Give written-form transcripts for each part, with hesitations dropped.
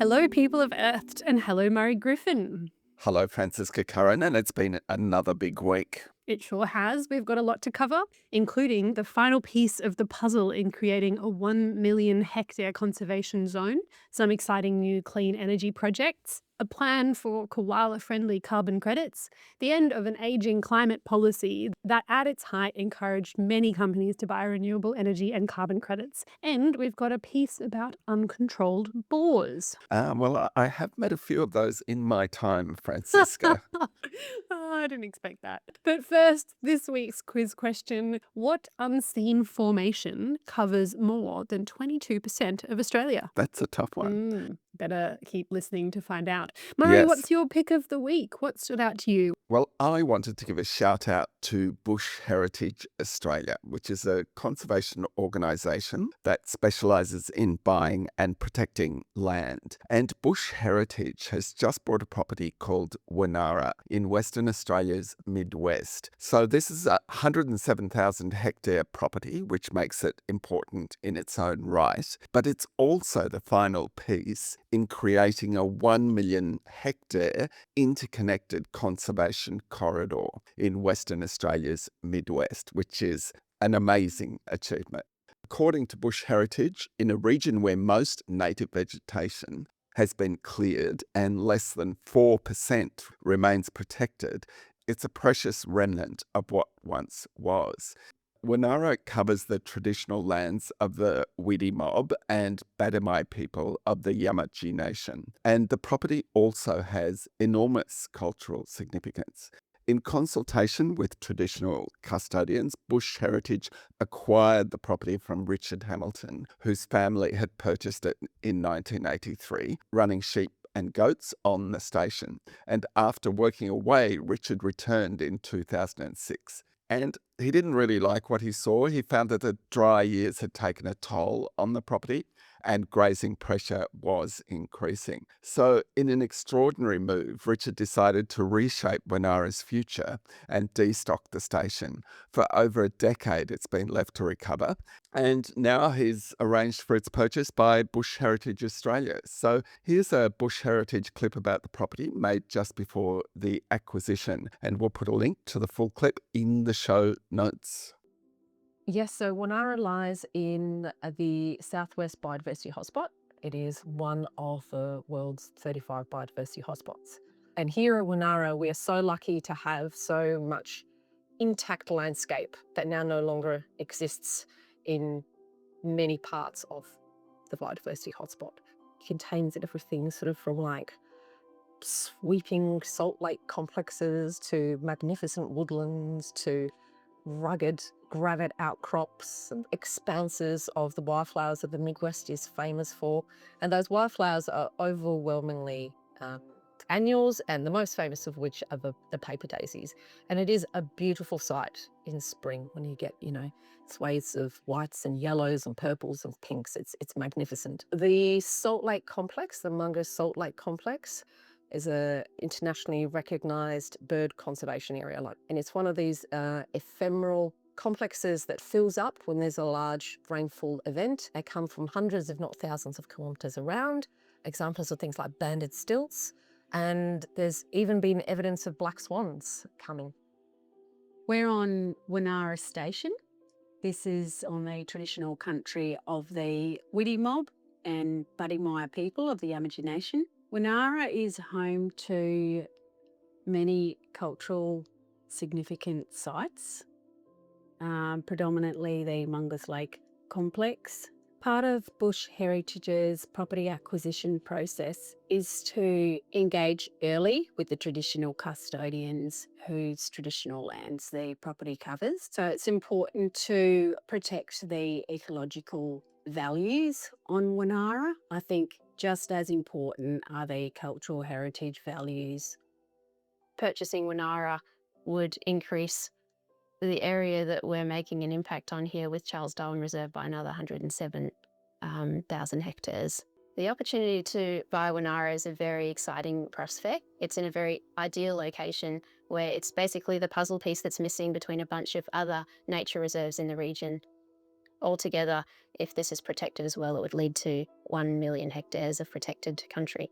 Hello, people of Earth, and hello, Murray Griffin. Hello, Francisca Curran, and it's been another big week. It sure has. We've got a lot to cover, including the final piece of the puzzle in creating a 1 million hectare conservation zone, some exciting new clean energy projects, a plan for koala-friendly carbon credits, the end of an aging climate policy that at its height encouraged many companies to buy renewable energy and carbon credits, and we've got a piece about uncontrolled boars. I have met a few of those in my time, Francisca. Oh, I didn't expect that. But first, this week's quiz question: what unseen formation covers more than 22% of Australia? That's a tough one. Better keep listening to find out. Murray, Yes. what's your pick of the week? What stood out to you? Well, I wanted to give a shout out to Bush Heritage Australia, which is a conservation organisation that specialises in buying and protecting land. And Bush Heritage has just bought a property called Winara in Western Australia's Midwest. So this is a 107,000 hectare property, which makes it important in its own right. But it's also the final piece in creating a 1 million hectare interconnected conservation corridor in Western Australia's Midwest, which is an amazing achievement. According to Bush Heritage, in a region where most native vegetation has been cleared and less than 4% remains protected, it's a precious remnant of what once was. Winara covers the traditional lands of the Widi mob and Badimai people of the Yamatji Nation, and the property also has enormous cultural significance. In consultation with traditional custodians, Bush Heritage acquired the property from Richard Hamilton, whose family had purchased it in 1983, running sheep and goats on the station. And after working away, Richard returned in 2006. And he didn't really like what he saw. He found that the dry years had taken a toll on the property and grazing pressure was increasing. So, in an extraordinary move, Richard decided to reshape Winara's future and destock the station. For over a decade, it's been left to recover. And now he's arranged for its purchase by Bush Heritage Australia. So here's a Bush Heritage clip about the property made just before the acquisition. And we'll put a link to the full clip in the show notes. Yes, so Wanara lies in the Southwest Biodiversity Hotspot. It is one of the world's 35 biodiversity hotspots. And here at Wanara, we are so lucky to have so much intact landscape that now no longer exists in many parts of the biodiversity hotspot. It contains everything sort of from like sweeping salt lake complexes to magnificent woodlands to rugged granite outcrops and expanses of the wildflowers that the Midwest is famous for. And those wildflowers are overwhelmingly annuals, and the most famous of which are the paper daisies. And it is a beautiful sight in spring when you get, swathes of whites and yellows and purples and pinks. It's magnificent. The Salt Lake Complex, the Mungus Salt Lake Complex, is a internationally recognized bird conservation area. And it's one of these ephemeral complexes that fills up when there's a large rainfall event. They come from hundreds, if not thousands of kilometers around. Examples of things like banded stilts. And there's even been evidence of black swans coming. We're on Winara Station. This is on the traditional country of the Widi mob and Badimaya people of the Yamatji Nation. Winara is home to many cultural significant sites, predominantly the Mungus Lake complex. Part of Bush Heritage's property acquisition process is to engage early with the traditional custodians whose traditional lands the property covers. So it's important to protect the ecological values on Winara. I think just as important are the cultural heritage values. Purchasing Winara would increase the area that we're making an impact on here with Charles Darwin Reserve by another 107,000 hectares. The opportunity to buy Winara is a very exciting prospect. It's in a very ideal location where it's basically the puzzle piece that's missing between a bunch of other nature reserves in the region. altogether, if this is protected as well, it would lead to 1 million hectares of protected country.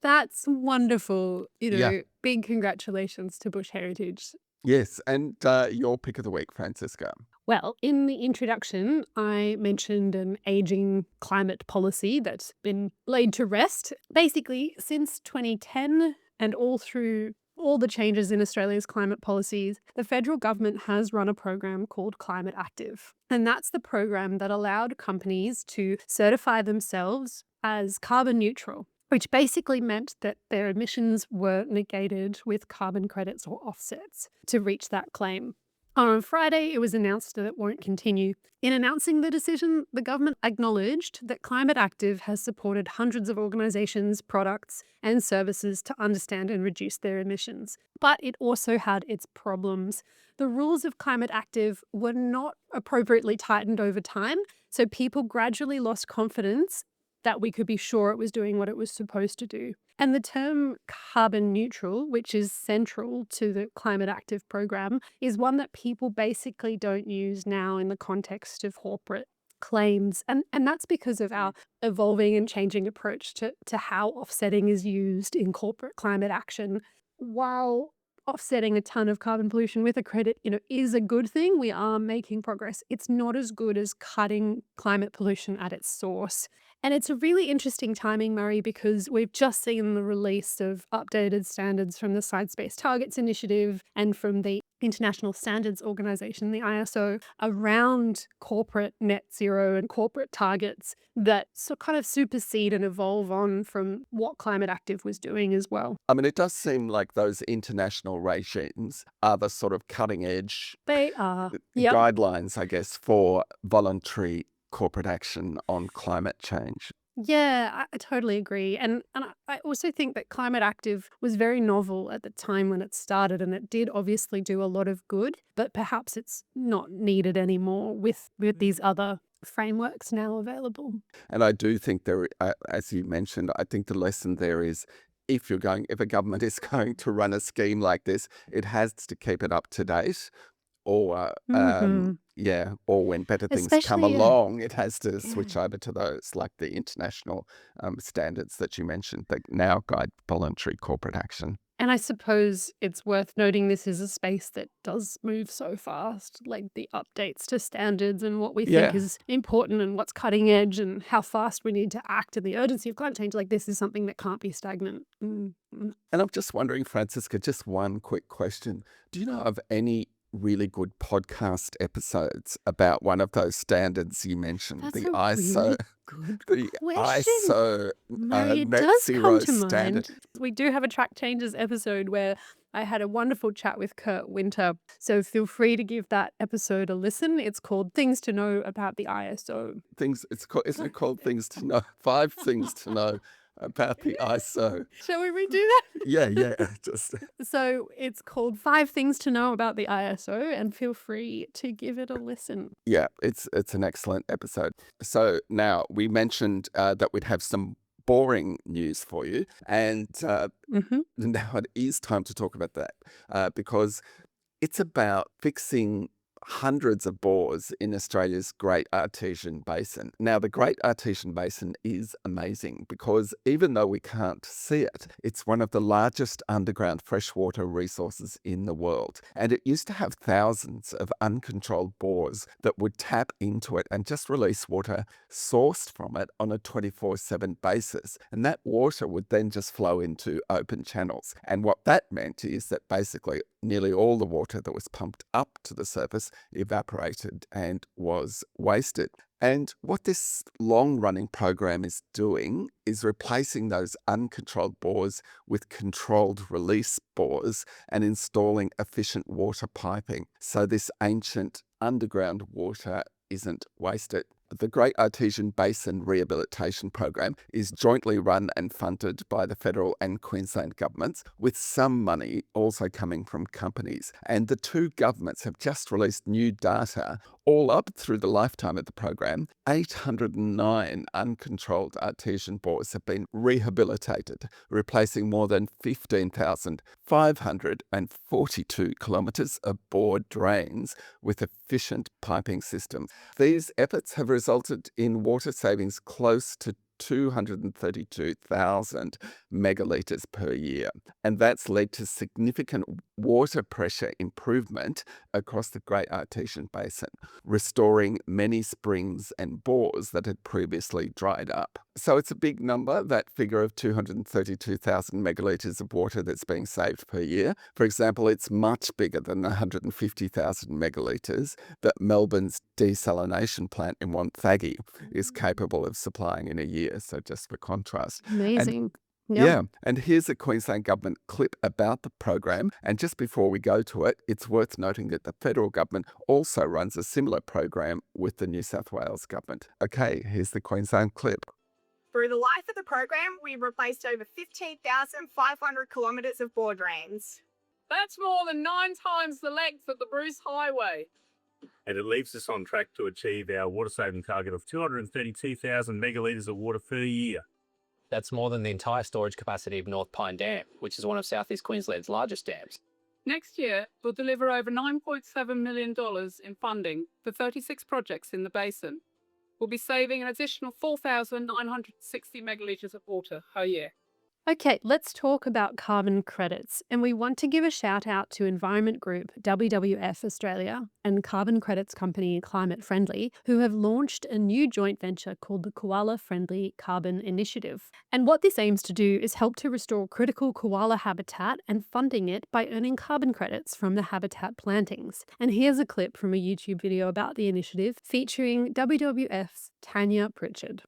That's wonderful. Yeah. Big congratulations to Bush Heritage. Yes. And your pick of the week, Francisca. Well, in the introduction, I mentioned an aging climate policy that's been laid to rest. Basically, since 2010 and all through all the changes in Australia's climate policies, the federal government has run a program called Climate Active. And that's the program that allowed companies to certify themselves as carbon neutral, which basically meant that their emissions were negated with carbon credits or offsets to reach that claim. On Friday, it was announced that it won't continue. In announcing the decision, the government acknowledged that Climate Active has supported hundreds of organisations, products, and services to understand and reduce their emissions. But it also had its problems. The rules of Climate Active were not appropriately tightened over time, so people gradually lost confidence that we could be sure it was doing what it was supposed to do. And the term carbon neutral, which is central to the Climate Active program, is one that people basically don't use now in the context of corporate claims. And that's because of our evolving and changing approach to how offsetting is used in corporate climate action. While offsetting a ton of carbon pollution with a credit, is a good thing, we are making progress. It's not as good as cutting climate pollution at its source. And it's a really interesting timing, Murray, because we've just seen the release of updated standards from the Science Based Targets Initiative and from the International Standards Organization, the ISO, around corporate net zero and corporate targets that kind of supersede and evolve on from what Climate Active was doing as well. I mean, it does seem like those international regimes are the sort of cutting edge They are. Yep. guidelines, I guess, for voluntary corporate action on climate change. Yeah, I totally agree. And I also think that Climate Active was very novel at the time when it started, and it did obviously do a lot of good, but perhaps it's not needed anymore with these other frameworks now available. And I do think there, as you mentioned, I think the lesson there is if a government is going to run a scheme like this, it has to keep it up to date. Or or when better things come Especially, along, it has to switch over to those, like the international standards that you mentioned that now guide voluntary corporate action. And I suppose it's worth noting this is a space that does move so fast, like the updates to standards and what we think Yeah. is important and what's cutting edge and how fast we need to act and the urgency of climate change. Like this is something that can't be stagnant. And I'm just wondering, Francisca, just one quick question. Do you know of any really good podcast episodes about one of those standards you mentioned, That's the a ISO, really good the question. ISO Mary, it net does zero come to standard? mind. We do have a Track Changes episode where I had a wonderful chat with Kurt Winter. So feel free to give that episode a listen. It's called Things to Know About the ISO. Isn't it called Things to Know? 5 Things to Know about the ISO. Shall we redo that? Yeah. Just So it's called 5 Things to Know About the ISO, and feel free to give it a listen. yeah, it's an excellent episode. So now we mentioned that we'd have some boring news for you, and now it is time to talk about that because it's about fixing hundreds of bores in Australia's Great Artesian Basin. Now, the Great Artesian Basin is amazing because even though we can't see it, it's one of the largest underground freshwater resources in the world. And it used to have thousands of uncontrolled bores that would tap into it and just release water sourced from it on a 24/7 basis. And that water would then just flow into open channels. And what that meant is that basically nearly all the water that was pumped up to the surface evaporated and was wasted. And what this long-running program is doing is replacing those uncontrolled bores with controlled release bores and installing efficient water piping so this ancient underground water isn't wasted. The Great Artesian Basin Rehabilitation Program is jointly run and funded by the federal and Queensland governments, with some money also coming from companies. And the two governments have just released new data. All up through the lifetime of the program, 809 uncontrolled artesian bores have been rehabilitated, replacing more than 15,542 kilometres of bore drains with efficient piping systems. These efforts have resulted in water savings close to 232,000 megalitres per year. And that's led to significant water pressure improvement across the Great Artesian Basin, restoring many springs and bores that had previously dried up. So it's a big number, that figure of 232,000 megalitres of water that's being saved per year. For example, it's much bigger than the 150,000 megalitres that Melbourne's desalination plant in Wonthaggi is capable of supplying in a year. So just for contrast. Amazing. Yeah, and here's a Queensland Government clip about the program. And just before we go to it, it's worth noting that the federal government also runs a similar program with the New South Wales government. Okay, here's the Queensland clip. Through the life of the program, we've replaced over 15,500 kilometres of bore drains. That's more than 9 times the length of the Bruce Highway. And it leaves us on track to achieve our water saving target of 232,000 megalitres of water per year. That's more than the entire storage capacity of North Pine Dam, which is one of South East Queensland's largest dams. Next year, we'll deliver over $9.7 million in funding for 36 projects in the basin. We'll be saving an additional 4,960 megalitres of water per year. Okay, let's talk about carbon credits. And we want to give a shout out to environment group WWF Australia and carbon credits company Climate Friendly, who have launched a new joint venture called the Koala Friendly Carbon Initiative. And what this aims to do is help to restore critical koala habitat and funding it by earning carbon credits from the habitat plantings. And here's a clip from a YouTube video about the initiative featuring WWF's Tanya Pritchard.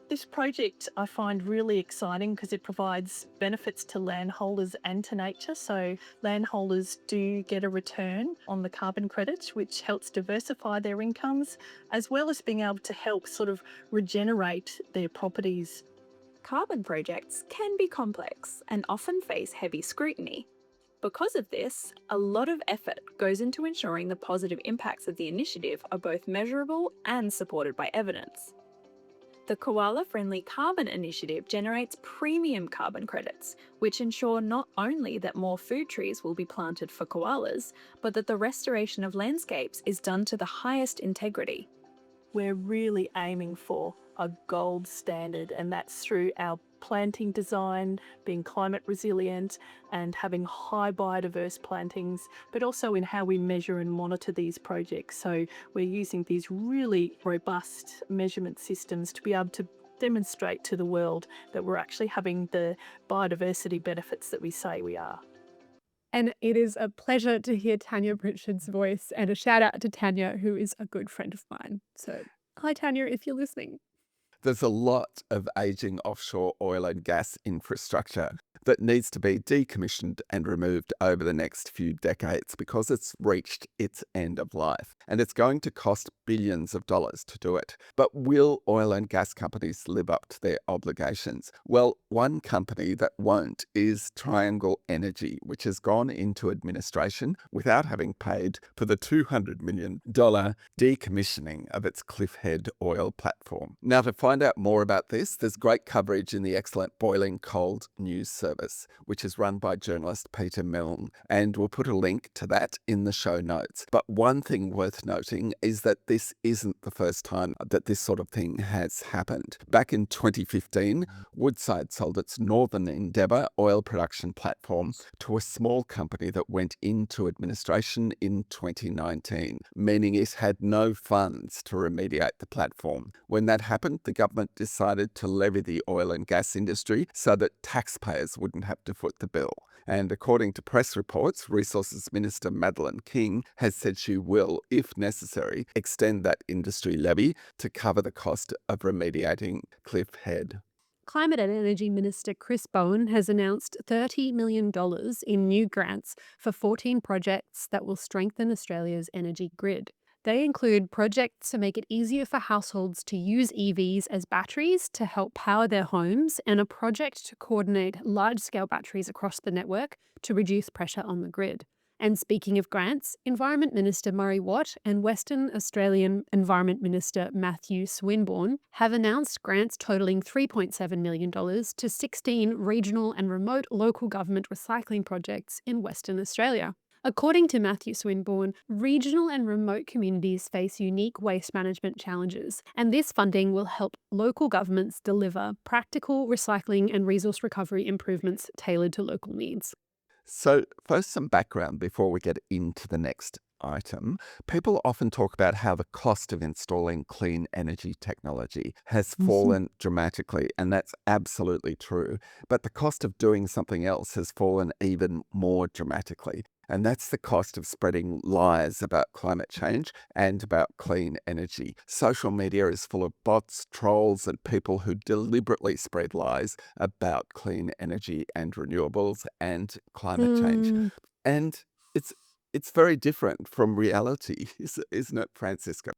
This project I find really exciting because it provides benefits to landholders and to nature. So landholders do get a return on the carbon credits, which helps diversify their incomes, as well as being able to help sort of regenerate their properties. Carbon projects can be complex and often face heavy scrutiny. Because of this, a lot of effort goes into ensuring the positive impacts of the initiative are both measurable and supported by evidence. The Koala Friendly Carbon Initiative generates premium carbon credits, which ensure not only that more food trees will be planted for koalas, but that the restoration of landscapes is done to the highest integrity. We're really aiming for a gold standard, and that's through our planting design, being climate resilient and having high biodiverse plantings, but also in how we measure and monitor these projects. So we're using these really robust measurement systems to be able to demonstrate to the world that we're actually having the biodiversity benefits that we say we are. And it is a pleasure to hear Tanya Pritchard's voice, and a shout out to Tanya, who is a good friend of mine. So hi Tanya, if you're listening. There's a lot of aging offshore oil and gas infrastructure that needs to be decommissioned and removed over the next few decades because it's reached its end of life. And it's going to cost billions of dollars to do it. But will oil and gas companies live up to their obligations? Well, one company that won't is Triangle Energy, which has gone into administration without having paid for the $200 million decommissioning of its Cliffhead oil platform. Now, to find out more about this, there's great coverage in the excellent Boiling Cold news service, which is run by journalist Peter Milne, and we'll put a link to that in the show notes. But one thing worth noting is that this isn't the first time that this sort of thing has happened. Back in 2015, Woodside sold its Northern Endeavour oil production platform to a small company that went into administration in 2019, meaning it had no funds to remediate the platform. When that happened, the government decided to levy the oil and gas industry so that taxpayers wouldn't have to foot the bill. And according to press reports, Resources Minister Madeleine King has said she will, if necessary, extend that industry levy to cover the cost of remediating Cliffhead. Climate and Energy Minister Chris Bowen has announced $30 million in new grants for 14 projects that will strengthen Australia's energy grid. They include projects to make it easier for households to use EVs as batteries to help power their homes, and a project to coordinate large-scale batteries across the network to reduce pressure on the grid. And speaking of grants, Environment Minister Murray Watt and Western Australian Environment Minister Matthew Swinburne have announced grants totalling $3.7 million to 16 regional and remote local government recycling projects in Western Australia. According to Matthew Swinburne, regional and remote communities face unique waste management challenges, and this funding will help local governments deliver practical recycling and resource recovery improvements tailored to local needs. So, first, some background before we get into the next item. People often talk about how the cost of installing clean energy technology has fallen dramatically, and that's absolutely true. But the cost of doing something else has fallen even more dramatically. And that's the cost of spreading lies about climate change and about clean energy. Social media is full of bots, trolls, and people who deliberately spread lies about clean energy and renewables and climate change. Mm, And it's very different from reality, isn't it, Francisco?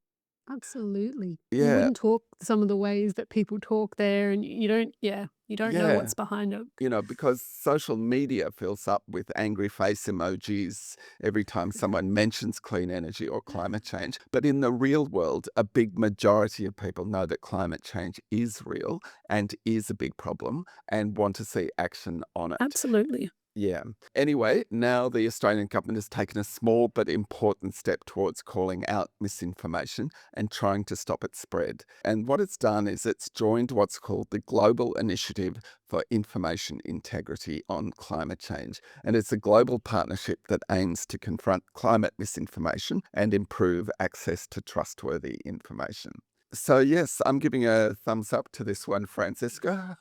absolutely. You Yeah, wouldn't talk some of the ways that people talk there, and you don't, yeah, you don't know yeah. what's behind it. Because social media fills up with angry face emojis every time someone mentions clean energy or climate change. But in the real world, a big majority of people know that climate change is real and is a big problem and want to see action on it. Absolutely. Yeah. Anyway, now the Australian government has taken a small but important step towards calling out misinformation and trying to stop its spread. And what it's done is it's joined what's called the Global Initiative for Information Integrity on Climate Change. And it's a global partnership that aims to confront climate misinformation and improve access to trustworthy information. So, yes, I'm giving a thumbs up to this one, Francisco.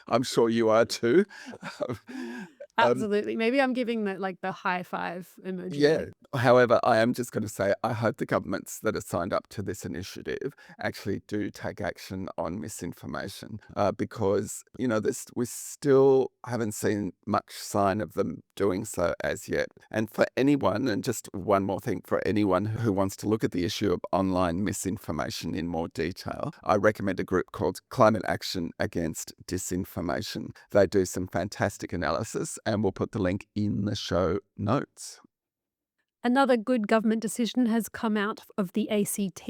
I'm sure you are too. Um, Absolutely. Maybe I'm giving the high five emoji. Yeah. However, I am just going to say I hope the governments that are signed up to this initiative actually do take action on misinformation because, we still haven't seen much sign of them doing so as yet. And for anyone, and just one more thing, for anyone who wants to look at the issue of online misinformation in more detail, I recommend a group called Climate Action Against Disinformation. They do some fantastic analysis, and we'll put the link in the show notes. Another good government decision has come out of the ACT,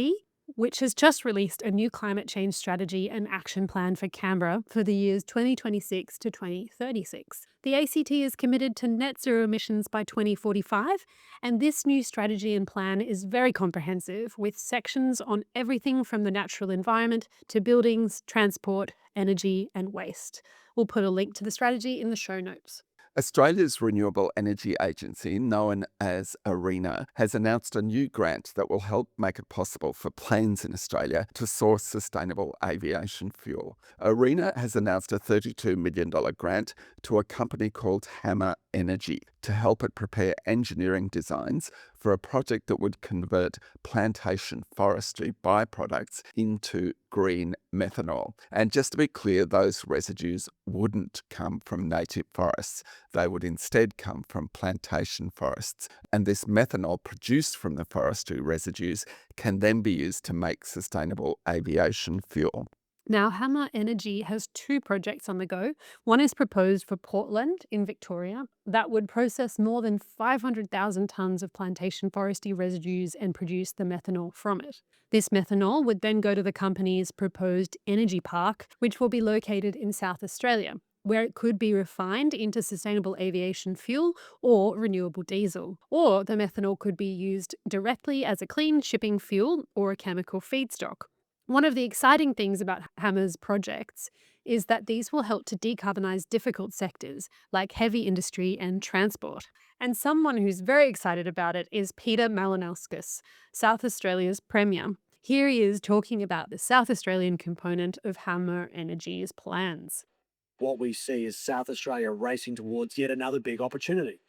which has just released a new climate change strategy and action plan for Canberra for the years 2026 to 2036. The ACT is committed to net zero emissions by 2045, and this new strategy and plan is very comprehensive, with sections on everything from the natural environment to buildings, transport, energy, and waste. We'll put a link to the strategy in the show notes. Australia's Renewable Energy Agency, known as ARENA, has announced a new grant that will help make it possible for planes in Australia to source sustainable aviation fuel. ARENA has announced a $32 million grant to a company called Hammer Energy to help it prepare engineering designs for a project that would convert plantation forestry byproducts into green methanol. And just to be clear, those residues wouldn't come from native forests. They would instead come from plantation forests. And this methanol produced from the forestry residues can then be used to make sustainable aviation fuel. Now, Hammer Energy has two projects on the go. One is proposed for Portland in Victoria that would process more than 500,000 tonnes of plantation forestry residues and produce the methanol from it. This methanol would then go to the company's proposed energy park, which will be located in South Australia, where it could be refined into sustainable aviation fuel or renewable diesel. Or the methanol could be used directly as a clean shipping fuel or a chemical feedstock. One of the exciting things about Hammer's projects is that these will help to decarbonise difficult sectors like heavy industry and transport. And someone who's very excited about it is Peter Malinauskas, South Australia's Premier. Here he is talking about the South Australian component of Hammer Energy's plans. What we see is South Australia racing towards yet another big opportunity.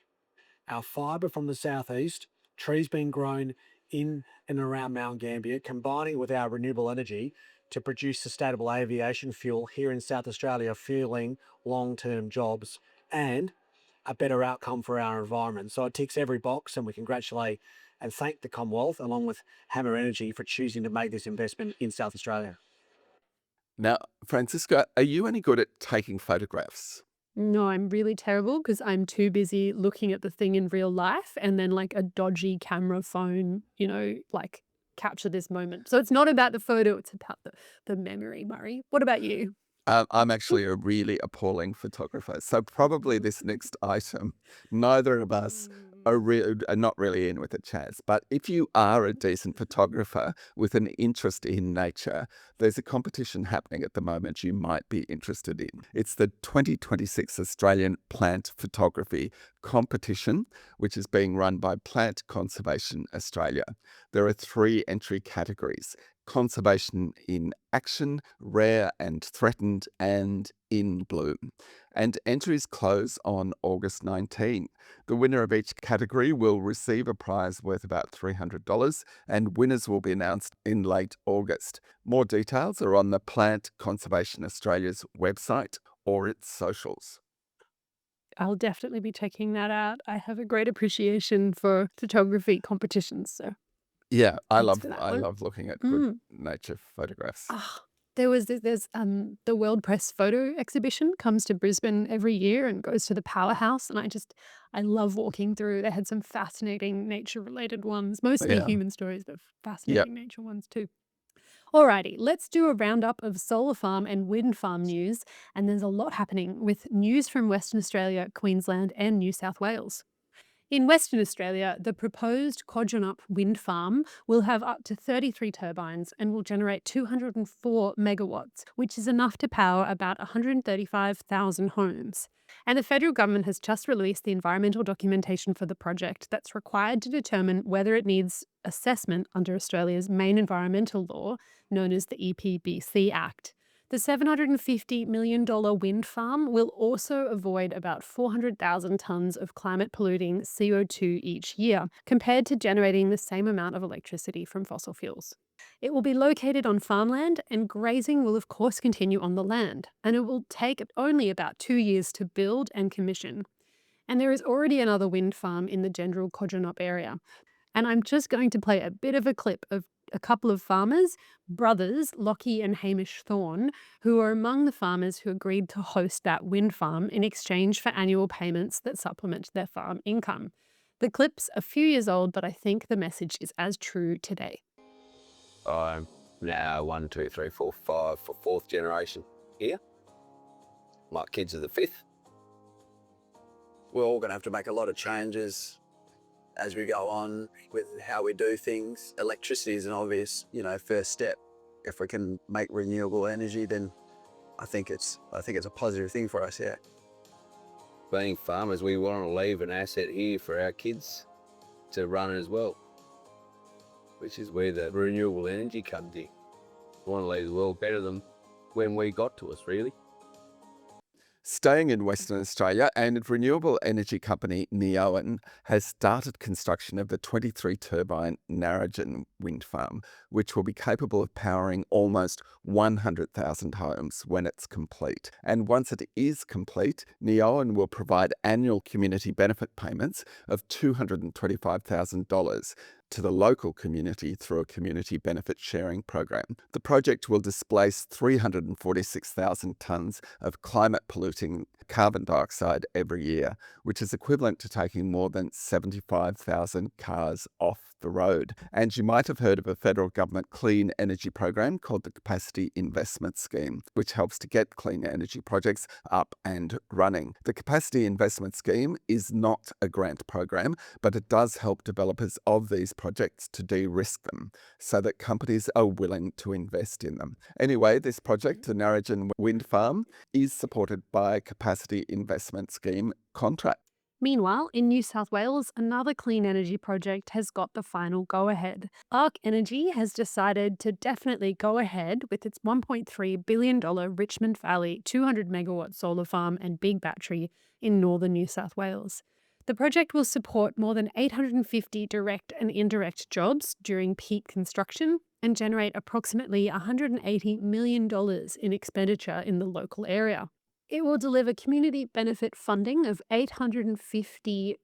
Our fibre from the southeast, trees being grown in and around Mount Gambier, combining with our renewable energy to produce sustainable aviation fuel here in South Australia, fueling long-term jobs and a better outcome for our environment. So it ticks every box, and we congratulate and thank the Commonwealth along with Hammer Energy for choosing to make this investment in South Australia. Now, Francisco, are you any good at taking photographs? No, I'm really terrible because I'm too busy looking at the thing in real life and then a dodgy camera phone, capture this moment. So it's not about the photo, it's about the memory, Murray. What about you? I'm actually a really appalling photographer. So probably this next item, neither of us are not really in with it, Chaz. But if you are a decent photographer with an interest in nature, there's a competition happening at the moment you might be interested in. It's the 2026 Australian Plant Photography Competition, which is being run by Plant Conservation Australia. There are 3 entry categories: conservation in action, rare and threatened, and in bloom. And entries close on August 19. The winner of each category will receive a prize worth about $300, and winners will be announced in late August. More details are on the Plant Conservation Australia's website or its socials. I'll definitely be checking that out. I have a great appreciation for photography competitions, so Yeah, I thanks for that one. love looking at good nature photographs. Ah, there's the World Press Photo Exhibition comes to Brisbane every year and goes to the powerhouse, and I love walking through. They had some fascinating nature related ones, mostly Yeah. human stories, but Yep. fascinating nature ones too. Alrighty, let's do a roundup of solar farm and wind farm news, and there's a lot happening with news from Western Australia, Queensland, and New South Wales. In Western Australia, the proposed Kojonup wind farm will have up to 33 turbines and will generate 204 megawatts, which is enough to power about 135,000 homes. And the federal government has just released the environmental documentation for the project that's required to determine whether it needs assessment under Australia's main environmental law, known as the EPBC Act. The $750 million wind farm will also avoid about 400,000 tonnes of climate-polluting CO2 each year, compared to generating the same amount of electricity from fossil fuels. It will be located on farmland, and grazing will of course continue on the land, and it will take only about 2 years to build and commission. And there is already another wind farm in the general Kojonup area. And I'm just going to play a bit of a clip of a couple of farmers, brothers Lockie and Hamish Thorne, who are among the farmers who agreed to host that wind farm in exchange for annual payments that supplement their farm income. The clip's a few years old, but I think the message is as true today. I'm now 1, 2, 3, 4, 5 for 4th generation here. My kids are the 5th. We're all going to have to make a lot of changes as we go on with how we do things. Electricity is an obvious, first step. If we can make renewable energy, then I think it's a positive thing for us, yeah. Being farmers, we want to leave an asset here for our kids to run as well, which is where the renewable energy comes in. We want to leave the world better than when we got to us, really. Staying in Western Australia, and renewable energy company Neoen has started construction of the 23-turbine Narrogin wind farm, which will be capable of powering almost 100,000 homes when it's complete. And once it is complete, Neoen will provide annual community benefit payments of $225,000 to the local community through a community benefit sharing program. The project will displace 346,000 tonnes of climate-polluting carbon dioxide every year, which is equivalent to taking more than 75,000 cars off the road. And you might have heard of a federal government clean energy program called the Capacity Investment Scheme, which helps to get clean energy projects up and running. The Capacity Investment Scheme is not a grant program, but it does help developers of these projects to de-risk them so that companies are willing to invest in them. Anyway, this project, the Narrogin Wind Farm, is supported by a Capacity Investment Scheme contract. Meanwhile, in New South Wales, another clean energy project has got the final go-ahead. Arc Energy has decided to definitely go ahead with its $1.3 billion Richmond Valley 200-megawatt solar farm and big battery in northern New South Wales. The project will support more than 850 direct and indirect jobs during peak construction and generate approximately $180 million in expenditure in the local area. It will deliver community benefit funding of $850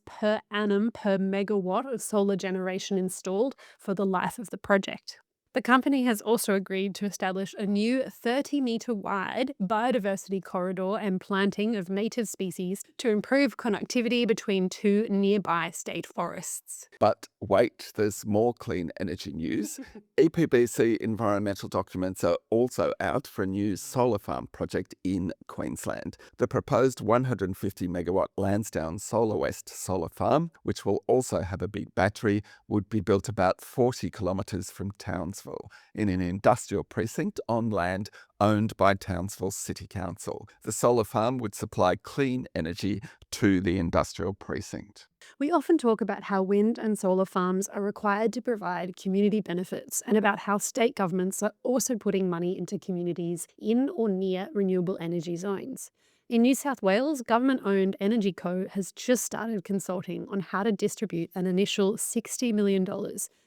per annum per megawatt of solar generation installed for the life of the project. The company has also agreed to establish a new 30-metre wide biodiversity corridor and planting of native species to improve connectivity between two nearby state forests. But wait, there's more clean energy news. EPBC environmental documents are also out for a new solar farm project in Queensland. The proposed 150 megawatt Lansdowne Solar West solar farm, which will also have a big battery, would be built about 40 kilometres from Townsville in an industrial precinct on land owned by Townsville City Council. The solar farm would supply clean energy to the industrial precinct. We often talk about how wind and solar farms are required to provide community benefits and about how state governments are also putting money into communities in or near renewable energy zones. In New South Wales, government-owned Energy Co has just started consulting on how to distribute an initial $60 million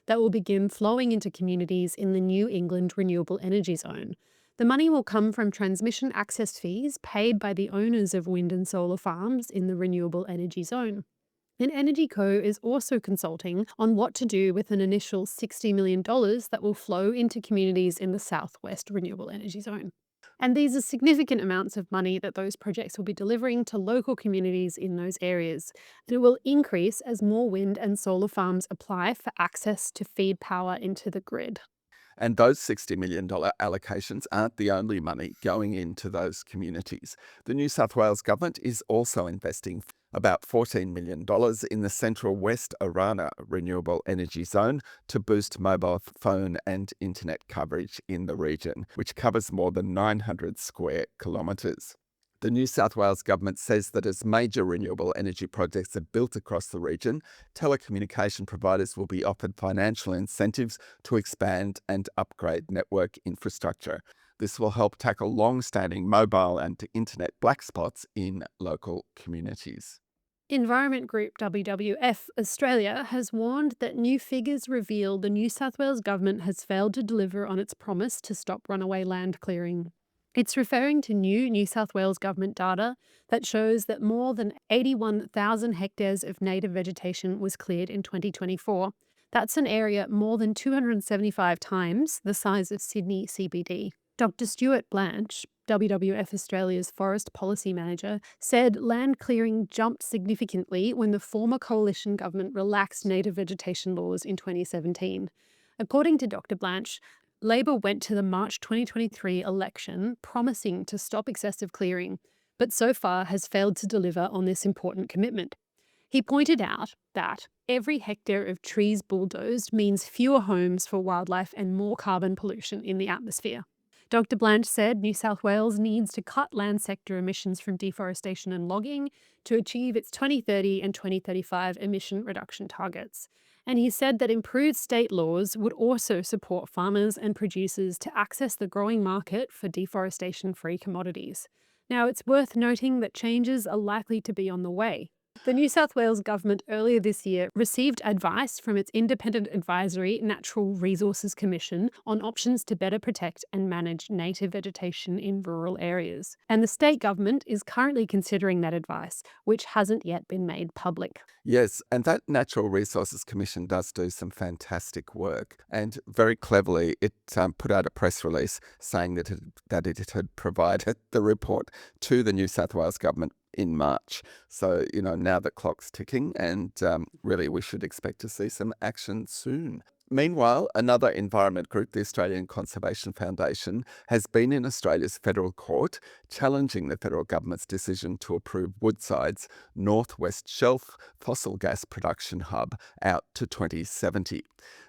that will begin flowing into communities in the New England Renewable Energy Zone. The money will come from transmission access fees paid by the owners of wind and solar farms in the renewable energy zone. And Energy Co is also consulting on what to do with an initial $60 million that will flow into communities in the Southwest Renewable Energy Zone. And these are significant amounts of money that those projects will be delivering to local communities in those areas. And it will increase as more wind and solar farms apply for access to feed power into the grid. And those $60 million allocations aren't the only money going into those communities. The New South Wales government is also investing about $14 million in the Central West Orana Renewable Energy Zone to boost mobile phone and internet coverage in the region, which covers more than 900 square kilometres. The New South Wales government says that as major renewable energy projects are built across the region, telecommunication providers will be offered financial incentives to expand and upgrade network infrastructure. This will help tackle long-standing mobile and internet black spots in local communities. Environment group WWF Australia has warned that new figures reveal the New South Wales government has failed to deliver on its promise to stop runaway land clearing. It's referring to New South Wales government data that shows that more than 81,000 hectares of native vegetation was cleared in 2024. That's an area more than 275 times the size of Sydney CBD. Dr. Stuart Blanche, WWF Australia's Forest Policy Manager, said land clearing jumped significantly when the former coalition government relaxed native vegetation laws in 2017. According to Dr. Blanche, Labor went to the March 2023 election promising to stop excessive clearing, but so far has failed to deliver on this important commitment. He pointed out that every hectare of trees bulldozed means fewer homes for wildlife and more carbon pollution in the atmosphere. Dr. Blanche said New South Wales needs to cut land sector emissions from deforestation and logging to achieve its 2030 and 2035 emission reduction targets. And he said that improved state laws would also support farmers and producers to access the growing market for deforestation-free commodities. Now, it's worth noting that changes are likely to be on the way. The New South Wales government earlier this year received advice from its independent advisory Natural Resources Commission on options to better protect and manage native vegetation in rural areas. And the state government is currently considering that advice, which hasn't yet been made public. Yes, and that Natural Resources Commission does do some fantastic work. And very cleverly, it put out a press release saying that it had provided the report to the New South Wales government in March. So, now the clock's ticking and really we should expect to see some action soon. Meanwhile, another environment group, the Australian Conservation Foundation, has been in Australia's federal court challenging the federal government's decision to approve Woodside's Northwest Shelf fossil gas production hub out to 2070.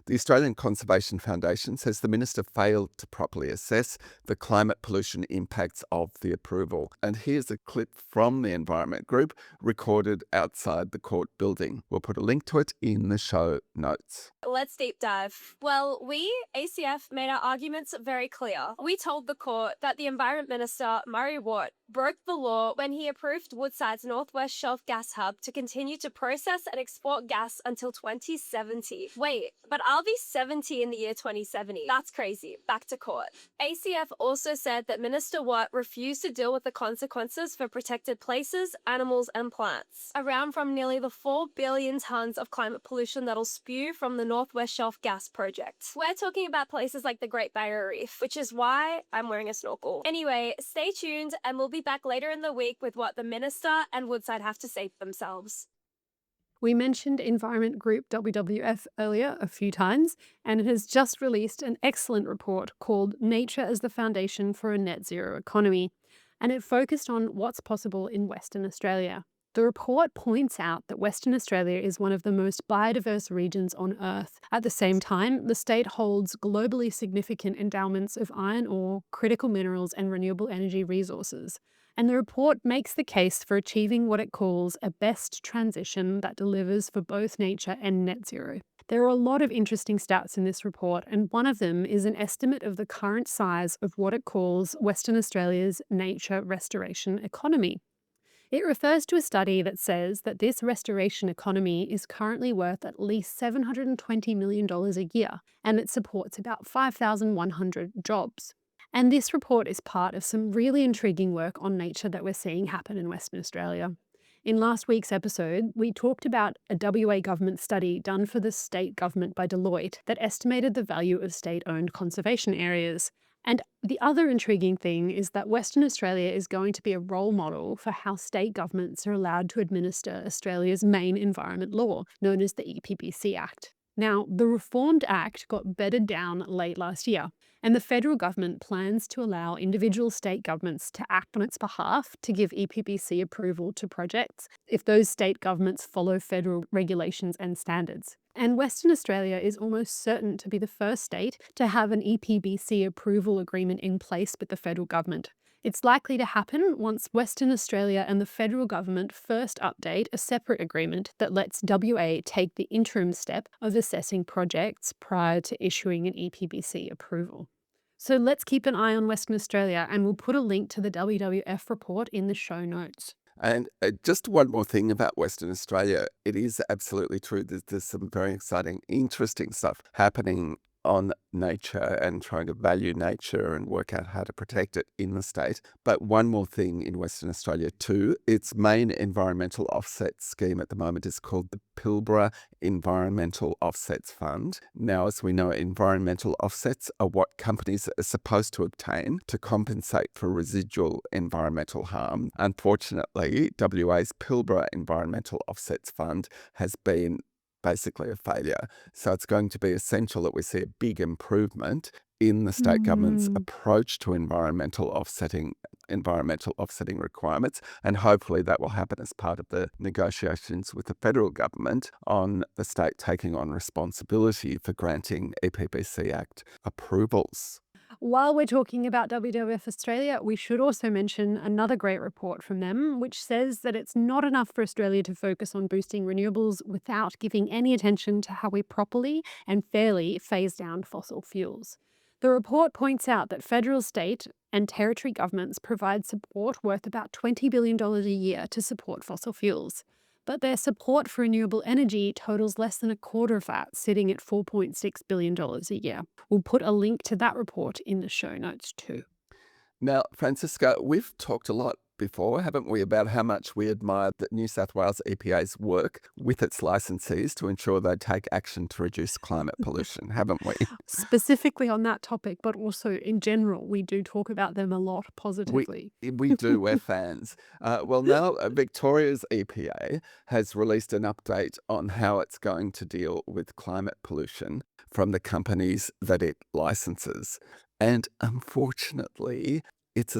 The Australian Conservation Foundation says the minister failed to properly assess the climate pollution impacts of the approval. And here's a clip from the environment group recorded outside the court building. We'll put a link to it in the show notes. Let's deep dive. Well, we, ACF, made our arguments very clear. We told the court that the Environment Minister, Murray Watt, broke the law when he approved Woodside's Northwest Shelf gas hub to continue to process and export gas until 2070. Wait, but I'll be 70 in the year 2070. That's crazy. Back to court. ACF also said that Minister Watt refused to deal with the consequences for protected places, animals, and plants, around from nearly the 4 billion tons of climate pollution that'll spew from the Northwest Shelf gas project. We're talking about places like the Great Barrier Reef, which is why I'm wearing a snorkel. Anyway, stay tuned and we'll be back later in the week with what the Minister and Woodside have to say for themselves. We mentioned environment group WWF earlier a few times, and it has just released an excellent report called Nature as the Foundation for a Net Zero Economy, and it focused on what's possible in Western Australia. The report points out that Western Australia is one of the most biodiverse regions on Earth. At the same time, the state holds globally significant endowments of iron ore, critical minerals, and renewable energy resources. And the report makes the case for achieving what it calls a best transition that delivers for both nature and net zero. There are a lot of interesting stats in this report, and one of them is an estimate of the current size of what it calls Western Australia's nature restoration economy. It refers to a study that says that this restoration economy is currently worth at least $720 million a year, and it supports about 5,100 jobs. And this report is part of some really intriguing work on nature that we're seeing happen in Western Australia. In last week's episode, we talked about a WA government study done for the state government by Deloitte that estimated the value of state-owned conservation areas. And the other intriguing thing is that Western Australia is going to be a role model for how state governments are allowed to administer Australia's main environment law, known as the EPBC Act. Now, the Reformed Act got bedded down late last year, and the federal government plans to allow individual state governments to act on its behalf to give EPBC approval to projects if those state governments follow federal regulations and standards. And Western Australia is almost certain to be the first state to have an EPBC approval agreement in place with the federal government. It's likely to happen once Western Australia and the federal government first update a separate agreement that lets WA take the interim step of assessing projects prior to issuing an EPBC approval. So let's keep an eye on Western Australia, and we'll put a link to the WWF report in the show notes. And just one more thing about Western Australia. It is absolutely true that there's some very exciting, interesting stuff happening on nature and trying to value nature and work out how to protect it in the state. But one more thing in Western Australia too, its main environmental offset scheme at the moment is called the Pilbara Environmental Offsets Fund. Now, as we know, environmental offsets are what companies are supposed to obtain to compensate for residual environmental harm. Unfortunately, WA's Pilbara Environmental Offsets Fund has been basically a failure. So it's going to be essential that we see a big improvement in the state government's approach to environmental offsetting requirements, and hopefully that will happen as part of the negotiations with the federal government on the state taking on responsibility for granting EPBC Act approvals. While we're talking about WWF Australia, we should also mention another great report from them, which says that it's not enough for Australia to focus on boosting renewables without giving any attention to how we properly and fairly phase down fossil fuels. The report points out that federal, state, and territory governments provide support worth about $20 billion a year to support fossil fuels. But their support for renewable energy totals less than a quarter of that, sitting at $4.6 billion a year. We'll put a link to that report in the show notes too. Now, Francisca, we've talked a lot before, haven't we, about how much we admire the New South Wales EPA's work with its licensees to ensure they take action to reduce climate pollution, haven't we? Specifically on that topic, but also in general, we do talk about them a lot positively. We do, we're fans. Well, now Victoria's EPA has released an update on how it's going to deal with climate pollution from the companies that it licenses. And unfortunately, it's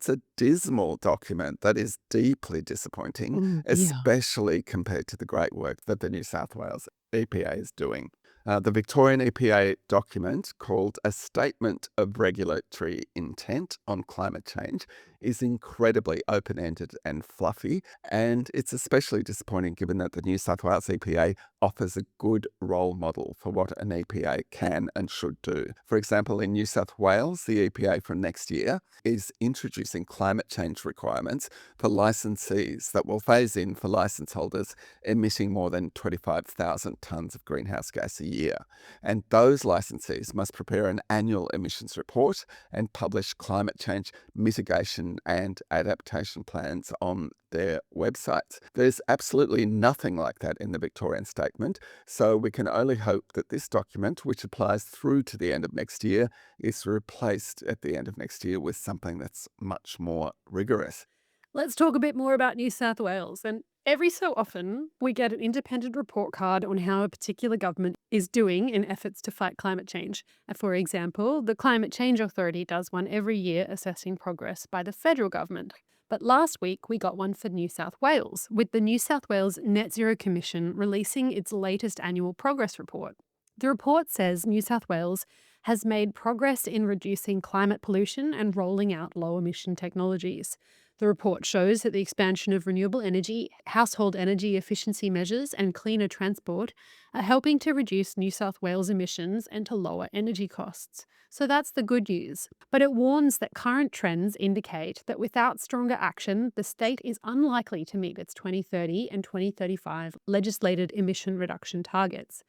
a dismal document that is deeply disappointing, especially compared to the great work that the New South Wales EPA is doing. The Victorian EPA document, called A Statement of Regulatory Intent on Climate Change, is incredibly open-ended and fluffy, and it's especially disappointing given that the New South Wales EPA offers a good role model for what an EPA can and should do. For example, in New South Wales, the EPA from next year is introducing climate change requirements for licensees that will phase in for licence holders emitting more than 25,000 tonnes of greenhouse gas a year. And those licensees must prepare an annual emissions report and publish climate change mitigation and adaptation plans on their websites. There's absolutely nothing like that in the Victorian statement, so we can only hope that this document, which applies through to the end of next year, is replaced at the end of next year with something that's much more rigorous. Let's talk a bit more about New South Wales. And every so often, we get an independent report card on how a particular government is doing in efforts to fight climate change. For example, the Climate Change Authority does one every year assessing progress by the federal government. But last week, we got one for New South Wales, with the New South Wales Net Zero Commission releasing its latest annual progress report. The report says New South Wales has made progress in reducing climate pollution and rolling out low-emission technologies. The report shows that the expansion of renewable energy, household energy efficiency measures, and cleaner transport are helping to reduce New South Wales emissions and to lower energy costs. So that's the good news. But it warns that current trends indicate that without stronger action, the state is unlikely to meet its 2030 and 2035 legislated emission reduction targets.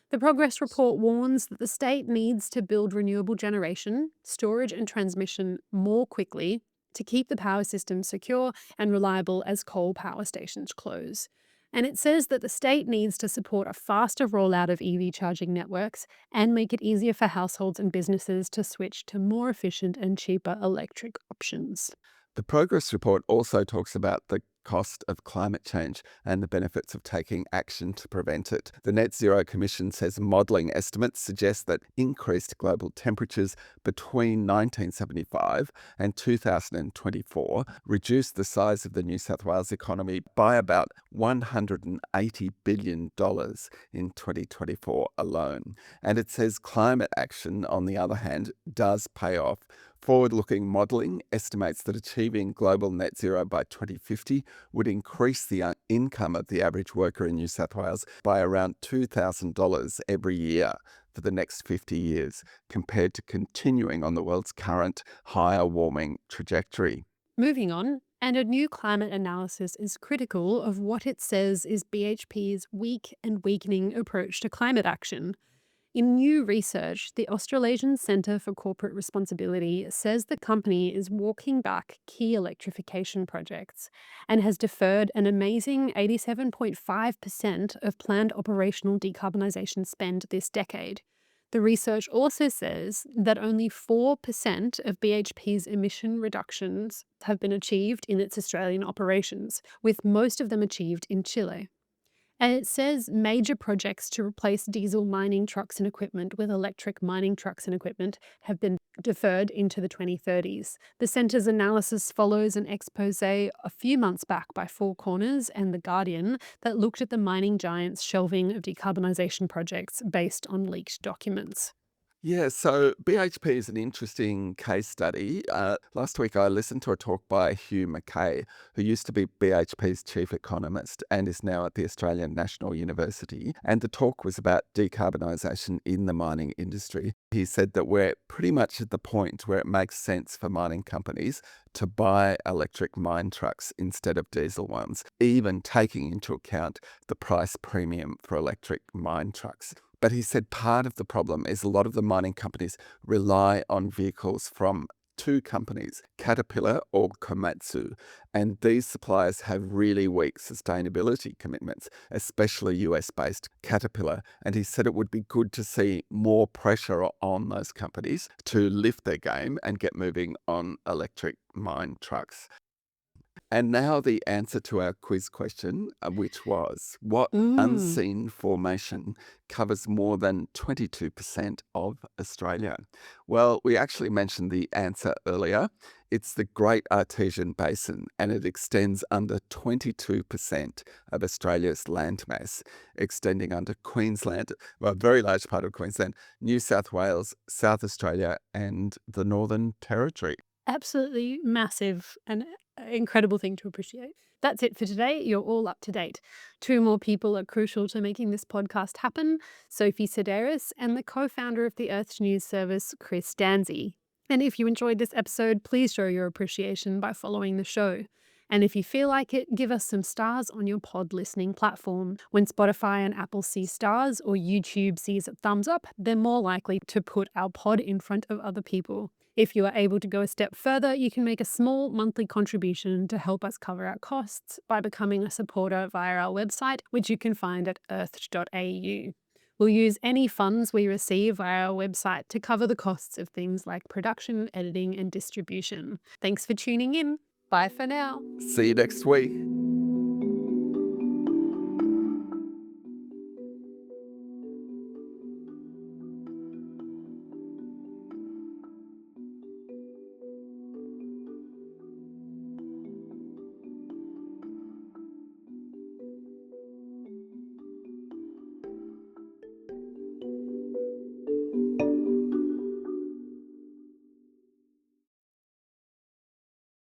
The progress report warns that the state needs to build renewable generation, storage, and transmission more quickly to keep the power system secure and reliable as coal power stations close. And it says that the state needs to support a faster rollout of EV charging networks and make it easier for households and businesses to switch to more efficient and cheaper electric options. The progress report also talks about the cost of climate change and the benefits of taking action to prevent it. The Net Zero Commission says modelling estimates suggest that increased global temperatures between 1975 and 2024 reduced the size of the New South Wales economy by about $180 billion in 2024 alone. And it says climate action, on the other hand, does pay off. Forward-looking modelling estimates that achieving global net zero by 2050 would increase the income of the average worker in New South Wales by around $2,000 every year for the next 50 years, compared to continuing on the world's current higher warming trajectory. Moving on, and a new climate analysis is critical of what it says is BHP's weak and weakening approach to climate action. In new research, the Australasian Centre for Corporate Responsibility says the company is walking back key electrification projects and has deferred an amazing 87.5% of planned operational decarbonisation spend this decade. The research also says that only 4% of BHP's emission reductions have been achieved in its Australian operations, with most of them achieved in Chile. And it says major projects to replace diesel mining trucks and equipment with electric mining trucks and equipment have been deferred into the 2030s. The Centre's analysis follows an expose a few months back by Four Corners and The Guardian that looked at the mining giants' shelving of decarbonisation projects based on leaked documents. Yeah, so BHP is an interesting case study. Last week I listened to a talk by Hugh Mackay, who used to be BHP's chief economist and is now at the Australian National University. And the talk was about decarbonisation in the mining industry. He said that we're pretty much at the point where it makes sense for mining companies to buy electric mine trucks instead of diesel ones, even taking into account the price premium for electric mine trucks. But he said part of the problem is a lot of the mining companies rely on vehicles from two companies, Caterpillar or Komatsu, and these suppliers have really weak sustainability commitments, especially US-based Caterpillar. And he said it would be good to see more pressure on those companies to lift their game and get moving on electric mine trucks. And now the answer to our quiz question, which was, what unseen formation covers more than 22% of Australia? Well, we actually mentioned the answer earlier. It's the Great Artesian Basin, and it extends under 22% of Australia's landmass, extending under Queensland, well, a very large part of Queensland, New South Wales, South Australia, and the Northern Territory. Absolutely massive and incredible thing to appreciate. That's it for today. You're all up to date. Two more people are crucial to making this podcast happen: Sophie Sedaris and the co-founder of the Earth News Service, Chris Danzy. And if you enjoyed this episode, please show your appreciation by following the show. And if you feel like it, give us some stars on your pod listening platform. When Spotify and Apple see stars or YouTube sees a thumbs up, they're more likely to put our pod in front of other people. If you are able to go a step further, you can make a small monthly contribution to help us cover our costs by becoming a supporter via our website, which you can find at earth.au. We'll use any funds we receive via our website to cover the costs of things like production, editing, and distribution. Thanks for tuning in. Bye for now. See you next week.